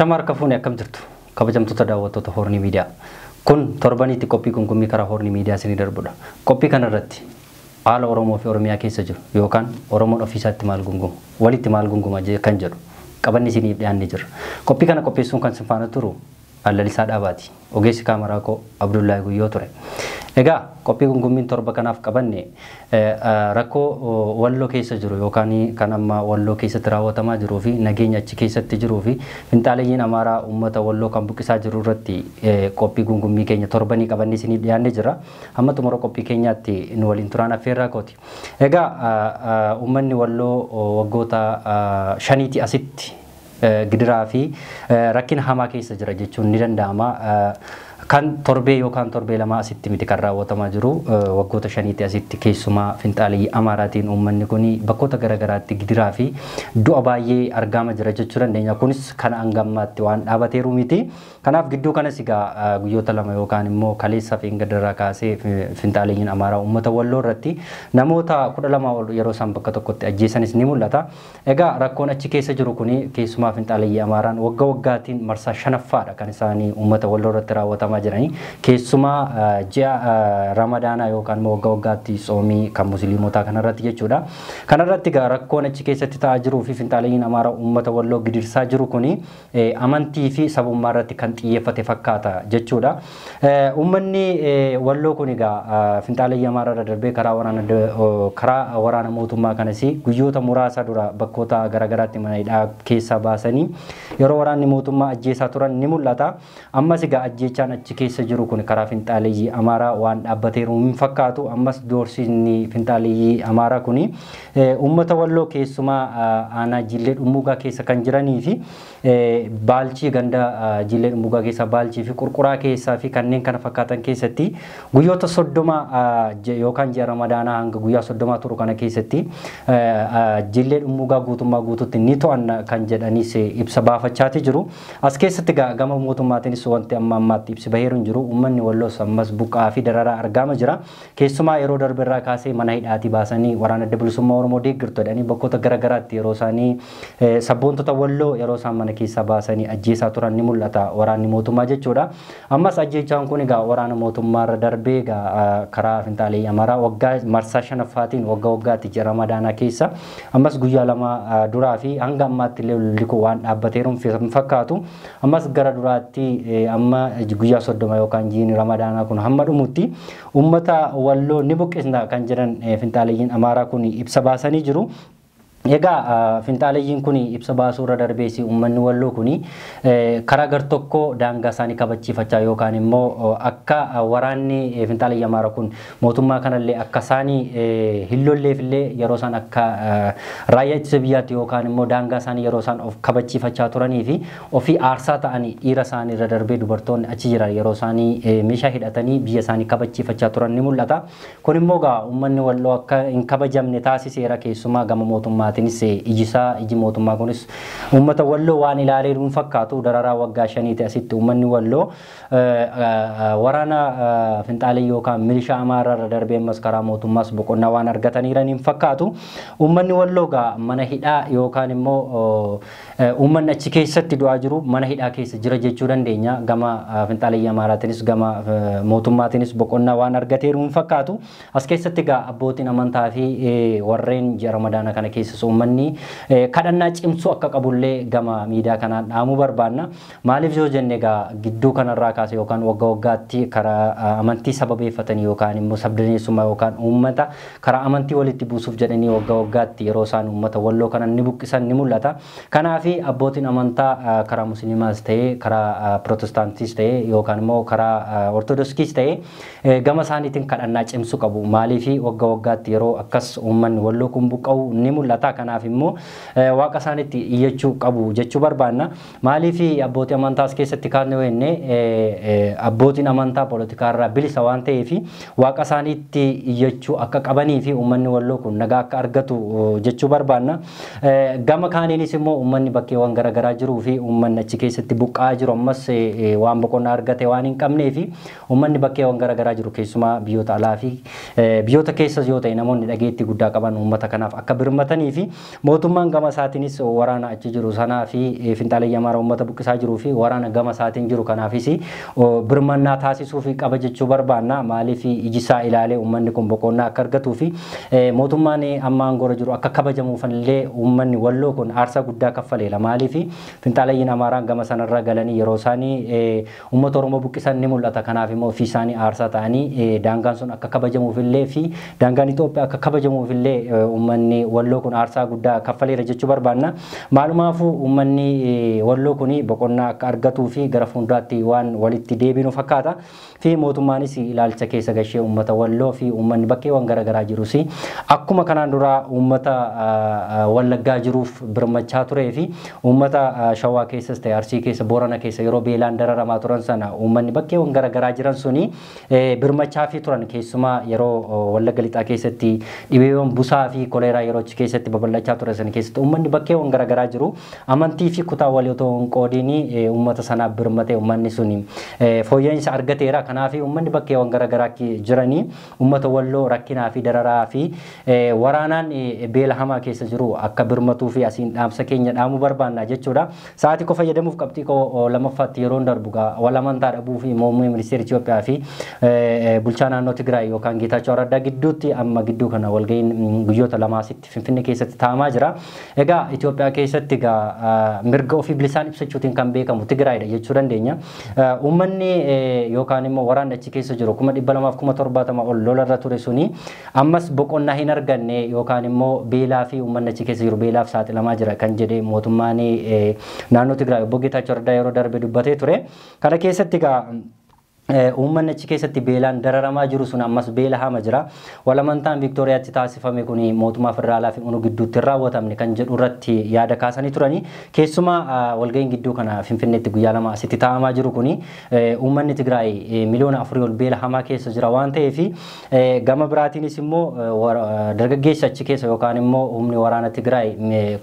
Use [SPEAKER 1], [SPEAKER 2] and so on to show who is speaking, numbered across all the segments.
[SPEAKER 1] Ashamar kafuun akkam jirtu kabajamtoota daawwattoota Horni Miidiyaa. Kun torbanitti qophii gungummii karaa Horni Miidiyaa isinii darbudha. Qophii kana irratti haala Oromoo fi Oromiyaa keessa jiru yookaan Oromoon ofiisaatti maal gungumu, walitti maal gunguma kan jedhu qabanni isiniif dhiyaannee jira. Qophii kana qopheessuun kan isin faana turu Allalisaa Dhaabaati. Ogeessi kaameraa koo Abdullaahi Guyyoo ture. Egaa qophii gungummiin torba kanaaf qabanne rakkoo walloo keessa jiru yookaan kan amma walloo keessatti raawwatamaa jiruu fi nageenya achi keessatti jiruu fi finxaaleeyyiin Amaaraa uummata walloo kan buqqisaa jiru irratti qophii gungummii keenya torbanii qabannee isiniif dhiyaannee jira. Amma xumura qophii keenyaatti nu waliin turaan affeerraa kooti. Egaa uummanni walloo waggoota shaniitii asitti gidiraa fi rakkina hamaa keessa jira jechuun ni danda'ama. Kan torbee yookaan torbee lama asitti miti kan raawwatamaa jiru waggoota shaniitti asitti keessumaa finxaaleeyyii Amaaraatiin uummanni kun bakkoota garaagaraatti gidiraa fi du'a baay'ee argamaa jira jechuu dandeenya. Kunis kan hangammaatti waan dhaabateeru miti. Kanaaf gidduu kanas egaa guyyoota lama yookaan immoo kaleessa fi gadarraa kaasee finxaaleeyyiin Amaaraa uummata walloo irratti namoota 12 yeroo isaan bakka tokkotti ajjeesanis ni mul'ata. Egaa rakkoon achi keessa jiru kun keessumaa finxaaleeyyii Amaaraan waggaa waggaatiin marsaa shanaffaadha kan isaanii uummata walloo irratti raawwatamaa jiranii. Keessumaa ji'a Ramadaanaa yookaan waggaa waggaatti soomii kan musliimotaa kanarratti jechuudha. Kanarratti egaa rakkoon achi keessatti ta'aa jiruu fi finxaaleeyyiin Amaaraa uummata walloo gidirsaa jiru kun amantii fi sabummaa irratti kan xiyyeeffate fakkaata jechuudha. Uummanni walloo kun egaa finxaaleeyyii Amaaraa irra darbee karaa waraana mootummaa kanas guyyoota muraasa dura bakkoota garaagaraatti mana hidhaa keessaa baasanii yeroo waraanni mootummaa ajjeesaa turan ni mul'ata. Ammas egaa ajjeechaan achi keessa jiru kun karaa finxaaleeyyii Amaaraa waan dhaabbateeru hin fakkaatu. Ammas doorsisni finxaaleeyyii Amaaraa kun uummata walloo keessumaa aanaa Jillee Dhummuugaa keessa kan jiranii fi Baalchii ganda Jillee Dhummuugaa keessa Baalchii fi Qurquraa keessaa fi kanneen kana fakkaatan keessatti guyyoota 30 yookaan ji'a Ramadaanaa hanga guyyaa 30 turu kana keessatti Jillee Dhummuugaa guutummaa guututti ni to'anna kan jedhanis ibsa baafachaati jiru. As keessatti gama mootummaatiinis wanti amma ammaatti ibsi baheeru hin jiru. Uummanni walloos ammas buqqaa fi dararaa argamaa jira. Keessumaa yeroo darbeerraa kaasee mana hidhaatii baasanii waraana adda bilisummaa Oromoo deeggartu jedhanii bakkoota garaagaraatti yeroo isaanii sabboontota walloo yeroo isaan mana keessaa baasanii ajjeesaa turan ni mul'ata waraanni mootummaa jechuudha. Ammas ajjeechaan kun egaa waraana mootummaa irra darbee egaa karaa finxaaleeyyii Amaaraa waggaa marsaa shanaffaatiin waggaa waggaatti ji'a Ramadaanaa keessa ammas guyyaa lama duraa fi hanga ammaatti illee lolli kun waan dhaabbateeru hin fakkaatu. Ammas gara duraatti amma guyyaa 30 yookaan ji'i Ramadaanaa kun hamma dhumutti uummata walloo ni buqqisna kan jedhan finxaaleeyyiin Amaaraa kun ibsa baasanii jiru. Egaa finxaaleeyyiin kun ibsa baasuu irra darbees uummanni walloo kun karaa gar tokko daangaa isaanii kabachiifachaa yookaan immoo akka waraanni finxaaleeyyii Amaaraa kun mootummaa kanallee akka isaanii hin lolleefillee yeroo isaan akka raayyaa ittisa biyyaatti yookaan immoo daangaa isaanii yeroo isaan of kabachiifachaa turanii fi ofii aarsaa ta'anii dhiira isaanii irra darbee dubartoonni achi jiran yeroo isaanii meeshaa hidhatanii biyya isaanii kabachiifachaa turan ni mul'ata. Kun immoo egaa uummanni walloo akka hin kabajamne taasiseera keessumaa gama mootummaa iji mootummaa kunis uummata walloo waan ilaalee hin fakkaatu. Dararaa waggaa shaniitti asitti uummanni walloo waraana finxaaleeyyii yookaan milishaa Amaaraa irra darbee ammas karaa mootummaas boqonnaa waan argataniiran hin fakkaatu. Uummanni walloo gaa mana hidhaa yookaan immoo uummanni achi keessatti du'aa jiru mana hidhaa keessa jira jechuu dandeenya. Gama finxaaleeyyii Amaaraatiinis gama mootummaatiinis boqonnaa waan argateeru hin fakkaatu. As keessatti gaa abbootiin amantaa fi warreen ji'a Ramadaanaa kana keessa uummanni kadhannaa cimsuu akka qabullee gama miidiyaa kanaan dhaamuu barbaanna. Maaliif yoo jenne egaa gidduu kanarraa kaasee yookaan waggaa waggaatti karaa amantii sababeeffatanii yookaan immoo sabdaneessummaa yookaan uummata karaa amantii walitti buusuuf jedhanii waggaa waggaatti yeroo isaan uummata walloo kana ni buqqisan ni mul'ata. Kanaaf abbootiin amantaa karaa musliimaas ta'ee karaa pirootestaantiis ta'ee yookaan immoo karaa ortodoksiis ta'ee gama isaaniitiin kadhannaa cimsuu qabu. Maaliif waggaa waggaatti yeroo akkas uummanni walloo kun buqqa'u ni mul'ata. Kanaaf immoo waaqa isaaniitti iyyachuu qabu jechuu barbaanna. Maaliif abbootii amantaas keessatti kaasne wenne abbootiin amantaa poolitikaa irraa bilisa waan ta'eef waaqa isaaniitti iyyachuu akka qabanii fi uummanni walloo kun nagaa akka argatu jechuu barbaanna. Gama kaaniinis immoo uummanni bakkeewwan garaagaraa jiruu fi uummanni achi keessatti buqqa'aa jiru ammas waan boqonnaa argate waan hin qabnee fi uummanni bakkeewwan garaagaraa jiru keessumaa biyyoota alaa fi biyyoota keessas yoo ta'e namoonni dhageettii guddaa qaban uummata kanaaf akka birmatanii fi fi mootummaan gama isaatiinis waraana achi jiru sanaa fi finxaalee Amaaraa uummata buqqisaa jiruu fi waraana gama isaatiin jiru kanaafis birmannaa taasisuu fi qaba jechuu barbaanna maaliif ijisaa ilaalee uummanni kun boqonnaa akka argatuu fi mootummaan amma aangoo jiru akka kabajamuuf illee uummanni walloo kun aarsaa guddaa kaffaleera maaliif finxaalee Amaaraa gama sanarra galanii yeroo isaanii uummata Oromoo buqqisan ni mul'ata kanaaf immoo ofii isaanii aarsaa ta'anii daangaan sun akka kabajamuuf illee fi daangaan Itoophiyaa akka kabajamuuf illee uummanni walloo kun aarsaa guddaa kaffaleera jechuu barbaanna maalumaafuu uummanni walloo kun boqonnaa akka argatuu fi gara fuulduraatti waan walitti deebinu fakkaata fi mootummaanis ilaalcha keessa gashee uummata walloo fi uummanni bakkeewwan garaagaraa jirus akkuma kanaan dura uummata Wallaggaa jiruuf birmachaa turee fi uummata Shawaa keessas ta'e Arsii keessa Boorana keessa yeroo beelaan dararamaa turan sana uummanni bakkeewwan garaagaraa jiran suni birmachaa fi turan keessumaa yeroo Wallagga lixaa keessatti dhibeewwan busaa fi koleeraa yeroo achi keessatti babal'achaa turan sana keessatti uummanni bakkeewwan garaagaraa jiru amantii fi kutaa walii otoo hin qoodiin uummata sanaaf birmatee uummanni suni fooyya'insa argateera kanaaf uummanni bakkeewwan garaagaraa jiranii uummata walloo rakkinaa fi dararaa fi waraanaan beela hamaa keessa jiru akka birmatuu fi asiin dhaamsa keenya dhaamuu barbaanna jechuudha sa'aatii ko fayyadamuuf qabxii ko lamaffaatti yeroo darbugaa wal amantaa dhabuu fi muummee ministeera Itoophiyaa fi bulchaa naannoo Tigraay yookaan Geetaachoo Raddaa gidduutti amma gidduu kana walga'iin guyyoota lamaasitti Finfinnee keessatti taa'amaa jira egaa Itoophiyaa keessatti egaa mirga ofii bilisaan ibsachuutiin kan beekamu Tigraayidha jechuu dandeenya uummanni yookaan immoo waraanni achi keessa jiru 270,070 ol lolarra ture suni ammas boqonnaa hin arganne yookaan immoo beelaa fi uummanni achi keessa jiru beelaaf saaxilamaa jira kan jedhe mootummaan naannoo Tigraay obbo Geetaachoo Raddaa yeroo darbe dubbatee ture kana keessatti egaa uummanni achi keessatti beelaan dararamaa jiru sun ammas beela hama jira walamantaan Viktooriyaatti taasifame kun mootummaa federaalaa fi unu gidduutti raawwatamne kan jedhu irratti yaada kaasanii turani keessumaa walga'iin gidduu kana Finfinneetti guyyaa lama asitti taa'amaa jiru kun uummanni Tigraay miliyoona 4 ol beela hamaa keessa jira waan ta'eef gama biraatiinis immoo dargaggeessa achi keessa yookaan immoo humni waraana Tigraay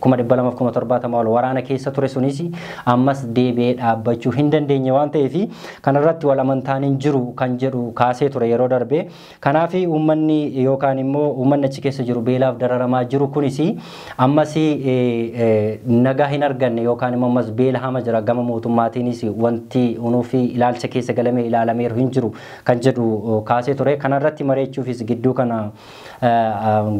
[SPEAKER 1] 270,070 ol waraana keessa ture sunis ammas deebi'ee dhaabbachuu hin dandeenye waan ta'eef kanarratti walamantaan hin jiru kan jedhu kaasee ture yeroo darbe kanaaf uummanni yookaan immoo uummanni achi keessa jiru beelaaf dararamaa jiru kunis ammas nagaa hin arganne yookaan immoo ammas beela hama jira gama mootummaatiinis wanti unuu fi ilaalcha keessa galamee ilaalameeru hin jiru kan jedhu kaasee ture kanarratti mareechuufis gidduu kana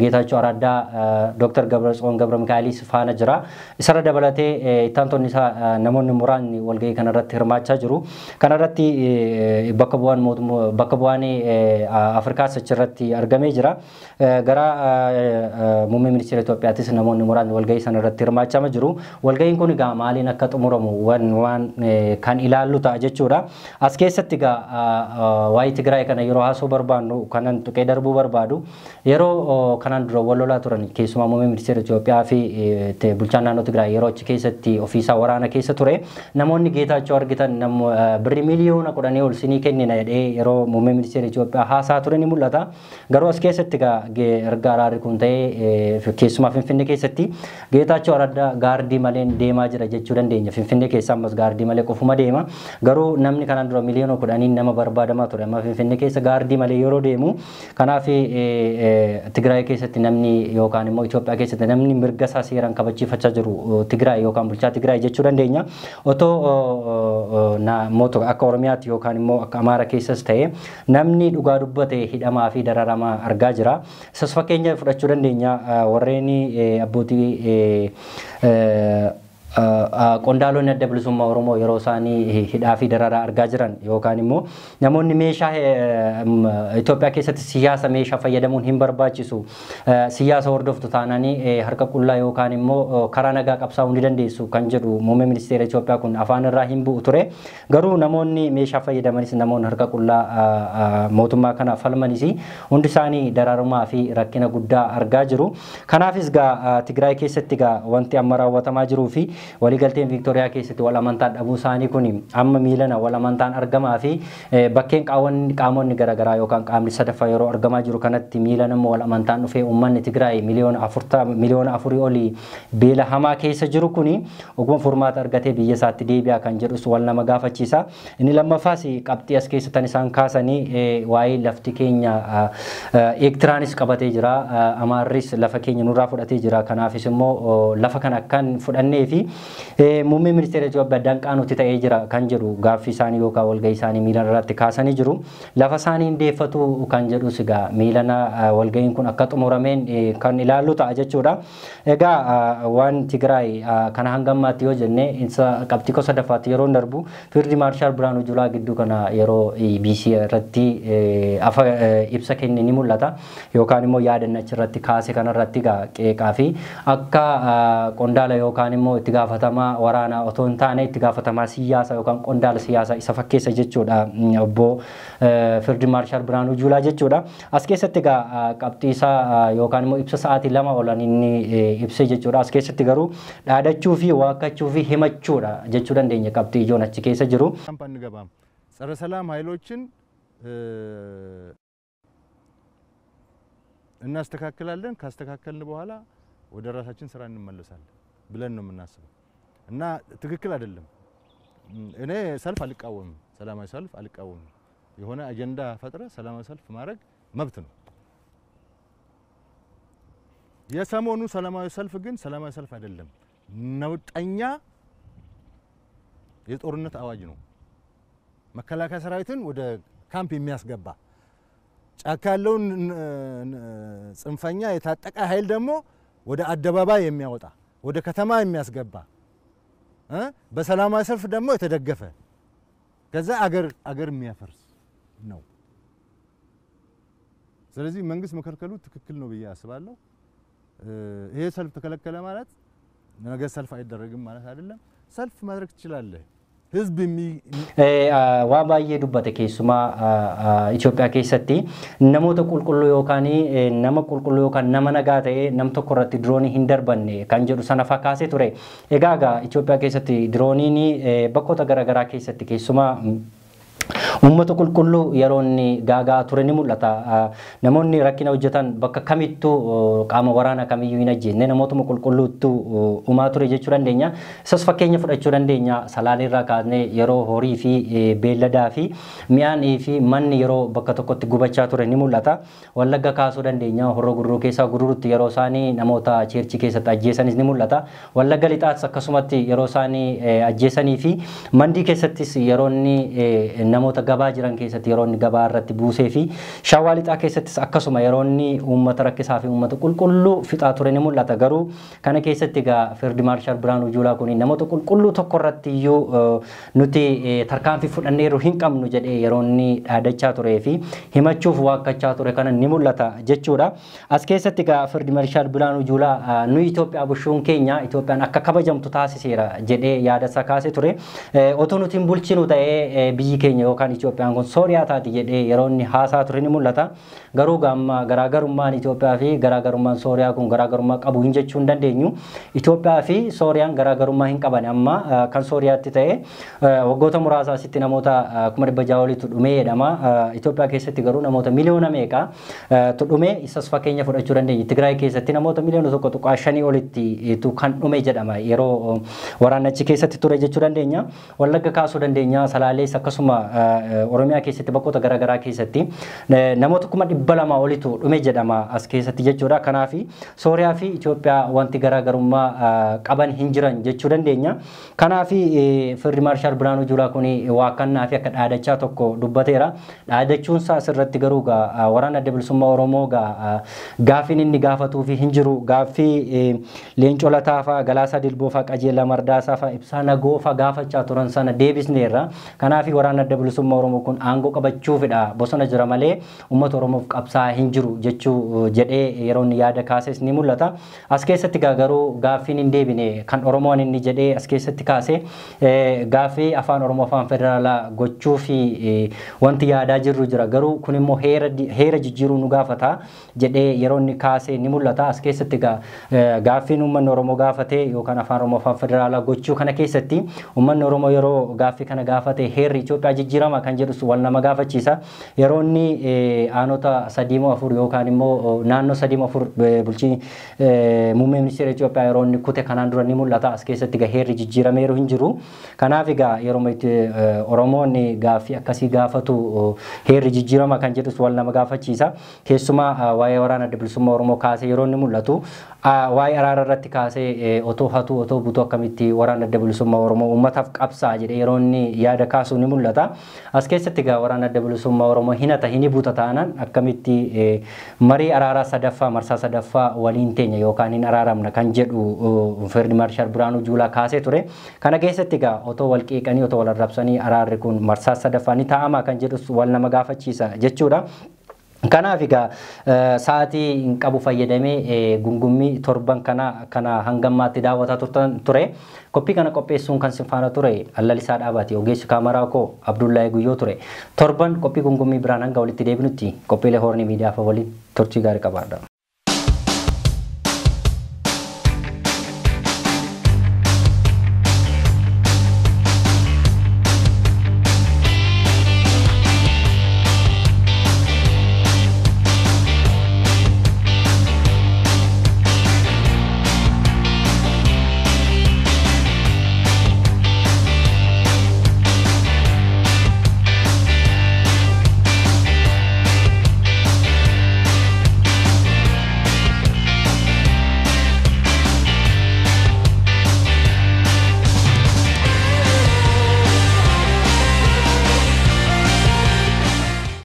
[SPEAKER 1] Geetaachoo Raddaa Dr. Gabratsyoon Gabra Mikaa'ilis faana jira isarra dabalatee ittaantonni isaa namoonni muraasni walga'ii kanarratti hirmaachaa jiru kanarratti bakka bu'aan Afrikaas achirratti argamee jira gara muummee ministeera Itoophiyaattis namoonni muraasni walga'ii sanarratti hirmaachaa jiru walga'iin kun egaa maaliin akka xumuramu waan kan ilaallu ta'a jechuudha as keessatti egaa waa'ee Tigraay kana yeroo haasoo barbaannu kanan tuqee darbuu barbaadu yeroo kanaan dura wal lolaa turan keessumaa muummee ministeera Itoophiyaa fi bulchaan naannoo Tigraay yeroo achi keessatti ofiisaa waraana keessa ture namoonni Geetaachoo argitan birri miliyoona 10 ol sinii kennina jedhee yeroo muummee ministeera Itoophiyaa haasaa ture ni mul'ata garuu as keessatti erga araarri kun ta'ee keessumaa Finfinnee keessatti Geetaachoo Raddaa gaardii malee deemaa jira jechuu dandeenya Finfinnee keessa ammas gaardii malee qofuma deema garuu namni kanaan dura miliyoona 10 nama barbaadamaa ture amma Finfinnee keessa gaardii malee yeroo deemu kanaaf Tigraay keessatti namni yookaan immoo Itoophiyaa keessatti namni mirga isaa seeraan kabachiifachaa jiru Tigraay yookaan bulchaa Tigraay jechuu dandeenya otoo mootummaa akka Oromiyaatti yookaan immoo akka Amaara keessas ta'e namni dhugaa dubbate hidhamaa fi dararamaa argaa jira isas fakkeenya fudhachuu dandeenya warreen abbootii qondaalonni adda bilisummaa Oromoo yeroo isaanii hidhaa fi dararaa argaa jiran yookaan immoo namoonni meeshaa Itoophiyaa keessatti siyaasa meeshaa fayyadamuun hin barbaachisu siyaasa hordoftu taananii harka qullaa yookaan immoo karaa nagaa qabsaa'uu ni dandeessu kan jedhu muummee ministeera Itoophiyaa kun afaan irraa hin bu'u ture garuu namoonni meeshaa fayyadamanis namoonni harka qullaa mootummaa kana falmanis hundi isaanii dararumaa fi rakkina guddaa argaa jiru kanaafis Tigraay keessatti wanti amma raawwatamaa jiruu fi waliigalteen Victoria keessatti wal amantaan dhabuu isaanii kun amma miilana wal amantaan argamaa fi bakkeen qaamonni garaagaraa yookaan qaamni sadaffaa yeroo argamaa jiru kanatti miilana wal amantaan dhufee uummanni Tigraay miliyoona 4 olii beela hamaa keessa jiru kuni oguma furmaata argatee biyya isaatti deebi'aa kan jedhus wal nama gaafachiisa. Inni lammaffaas qabxii as keessatti isaan kaasanii waa'ee lafti keenya Eertiraanis qabatee jira, Amaarris lafa keenya nurraa fudhatee jira. Kanaafis immoo lafa kana akkan fudhannee fi muummee ministeera Itoophiyaa danqaa nuti ta'ee jira kan jedhu gaaffii isaanii yookaan walgahii isaanii miilana irratti kaasanii jiru. Lafa isaanii hundeeffatu kan jedhus egaa miilana walgahiin kun akka xumurameen kan ilaallu ta'a jechuudha. Egaa waan Tigraay kana hangammaatti yoo jenne isa qabxii ko sadaffaatti yeroo darbu Fiild Maarshaal Biraanuu Juulaa gidduu kana yeroo EBC irratti ibsa kenne ni mul'ata yookaan immoo yaadannoo irratti kaase kanarratti qeeqaa fi akka qondaala yookaan immoo itti gaafatamaa waraanaa otoo hin taane itti gaafatamaa siyaasaa yookaan qondaala siyaasaa isa fakkeessa jechuudha obbo Fiild Maarshaal Biraanuu Juulaa jechuudha. As keessatti egaa qabxii isaa yookaan immoo ibsa sa'aatii 2 olan inni ibse jechuudha. As keessatti garuu dhaadachuu fi waakkachuu fi himachuudha jechuu dandeenya qabxii ijoon achi keessa jiru.
[SPEAKER 2] ጸረ ሰላም ኃይሎችን እናስተካክላለን ካስተካከልን በኋላ ወደ ራሳችን ስራ እንመለሳለን ብለን ነው የምናስበው እና ትክክል አይደለም። እኔ ሰልፍ አልቃወምም፣ ሰላማዊ ሰልፍ አልቃወምም። የሆነ አጀንዳ ፈጥረ ሰላማዊ ሰልፍ ማድረግ መብት ነው። የሰሞኑ ሰላማዊ ሰልፍ ግን ሰላማዊ ሰልፍ አይደለም፣ ነውጠኛ የጦርነት አዋጅ ነው። መከላከያ ሰራዊትን ወደ ካምፕ የሚያስገባ ጫካ ያለውን ጽንፈኛ የታጠቀ ኃይል ደግሞ ወደ አደባባይ የሚያወጣ ወደ ከተማ የሚያስገባ በሰላማዊ ሰልፍ ደግሞ የተደገፈ ከዛ አገር የሚያፈርስ ነው። ስለዚህ መንግስት መከልከሉ ትክክል ነው ብዬ አስባለሁ። ይሄ ሰልፍ ተከለከለ ማለት ነገ ሰልፍ አይደረግም ማለት አይደለም። ሰልፍ ማድረግ ትችላለህ። ህዝብ
[SPEAKER 1] waa baay'ee dubbate keessumaa Itoophiyaa keessatti namoota qulqulluu yookaan nama qulqulluu yookaan nama nagaa ta'ee nam tokko irratti diroonii hin darbanne kan jedhu sana fakkaasee ture. Egaa Itoophiyaa keessatti dirooniin bakkoota garaagaraa keessatti keessumaa ummata qulqulluu yeroonni gaagaa ture ni mul'ata. Namoonni rakkina hojjetan bakka kamittuu qaama waraana kamiyyuu hin ajjeenne namootuma qulqulluutu umaa ture jechuu dandeenya. Isas fakkeenya fudhachuu dandeenya. Salaaleerraa kaasnee yeroo horii fi beelladaa fi mi'aanii fi manni yeroo bakka tokkotti gubachaa ture ni mul'ata. Wallagga kaasuu dandeenya. Horroo guduruu keessaa gudurutti yeroo isaanii namoota cheerchii keessatti ajjeesanis ni mul'ata. Wallagga lixaas akkasumatti yeroo isaanii ajjeesanii fi mandii keessattis yeroonni namoota gabaa jiran keessatti yeroonni gabaa irratti buusee fi Shawaa Lixaa keessattis akkasuma yeroonni uummata rakkisaa fi uummata qulqulluu fixaa ture ni mul'ata. Garuu kana keessatti egaa Fiild Maarshaal Biraanuu Juulaa kun namoota qulqulluu tokko irratti iyyuu nuti tarkaanfii fudhanneeru hin qabnu jedhee yeroonni dhaadachaa turee fi himachuuf waakkachaa ture kana ni mul'ata jechuudha. As keessatti egaa Fiild Maarshaal Biraanuu Juulaa nu Itoophiyaa bushuun keenya Itoophiyaan akka kabajamtu taasiseera jedhee yaadasaa kaasee ture. Otoo nuti hin bulchinu ta'ee biyyi keenya yookaan Itoophiyaan kun Sooriyaa taati jedhee yeroonni haasaa ture ni mul'ata. Garuu gamma garaagarummaan Itoophiyaa fi garaagarummaan Sooriyaa kun garaagarummaa qabu hin jechuu hin dandeenyu. Itoophiyaa fi Sooriyaan garaagarummaa hin qaban amma kan Sooriyaatti ta'e waggoota muraasa asitti namoota 100,000 oliitu dhumee jedhama. Itoophiyaa keessatti garuu namoota miliyoona meeqa dhumee isas fakkeenya fudhachuu dandeenya. Tigraay keessatti namoota miliyoona 1.5 olitti kan dhume jedhama yeroo waraanachi keessatti ture jechuu dandeenya. Wallagga kaasuu dandeenya. Salaalees akkasuma Oromiyaa keessatti bakkoota garaagaraa keessatti namoota 200,000 olitu dhume jedhama as keessatti jechuudha. Kanaaf Sooriyaa fi Itoophiyaa wanti garaagarummaa qaban hin jiran jechuu dandeenya. Kanaaf Fiild Maarshaal Biraanuu Juulaa kun waakkannaa fi akka dhaadachaa tokko dubbateera. Dhaadachuun isaa asirratti garuu waraana adda bilisummaa Oromoo gaaffiin inni gaafatuu fi hin jiru. Gaaffii Leencoo Lataa fa'aa, Galaasaa Dilboo fa'aa, Qajeelaa Mardaasaa fa'aa, Ibsaa Nagoo fa'aa gaafachaa turan sana deebisneerra. Kanaaf waraana adda bilisummaa Oromoo kun aangoo qabachuufidha bosona jira malee uummata Oromoof qabsaa hin jiru jechuu jedhee yeroo inni yaada kaases ni mul'ata. As keessatti garuu gaaffiin hin deebine kan Oromoon inni jedhee as keessatti kaase gaaffii afaan Oromoo afaan federaalaa gochuu fi wanti yaadaa jirru jira garuu kun immoo heera jijjiiruu nu gaafata jedhee yeroo inni kaase ni mul'ata. As keessatti gaaffiin uummanni Oromoo gaafate yookaan afaan Oromoo afaan federaalaa gochuu kana keessatti uummanni Oromoo yeroo gaaffii kana gaafate heerri Itoophiyaa jijjiirama kan jedhu wal nama gaafachiisa. Yeroo inni aanota 3-4 yookaan immoo naannoo 3-4 bulchii muummee ministeera Itoophiyaa yeroo inni kute kanaan dura ni mul'ata. As keessatti heerri jijjiirameeru hin jiru. Kanaaf yeroo Oromoonni gaaffii akkasii gaafatu heerri jijjiirama kan jedhu wal nama gaafachiisa. Keessumaa waa'ee waraana adda bilisummaa Oromoo kaasee yeroo inni mul'atu waa'ee araara irratti kaasee otoo hatu otoo butu akkamitti waraana adda bilisummaa Oromoo uummataaf qabsaa jedhee yeroo inni yaada kaasu ni mul'ata. As keessatti waraana adda bilisummaa Oromoo hinata hini buuta taanaan akkamitti marii araaraa sadaffaa marsaa sadaffaa waliin teenya yookaan hin araaramna kan jedhu Fiild Maarshaal Biraanuu Juulaa kaasee ture. Kana keessatti otoo wal qeeqanii otoo wal arrabsanii araarri kun marsaa sadaffaa ni taa'ama kan jedhu wal nama gaafachiisa jechuudha. Kanaaf sa'aatii hin qabu fayyadamee gungummii torban kana hangammaatti daawwataa ture. Qophii kana qopheessuun kan sinfaana ture Allalisaa Dhaabaati. Ogeessi kaameraa koo Abdullahi Guyyoo ture. Torban qophii gungummii biraan hanga walitti deebinutti qophiilee Horni Miidiyaa waliin turtii gaarii qabaadha.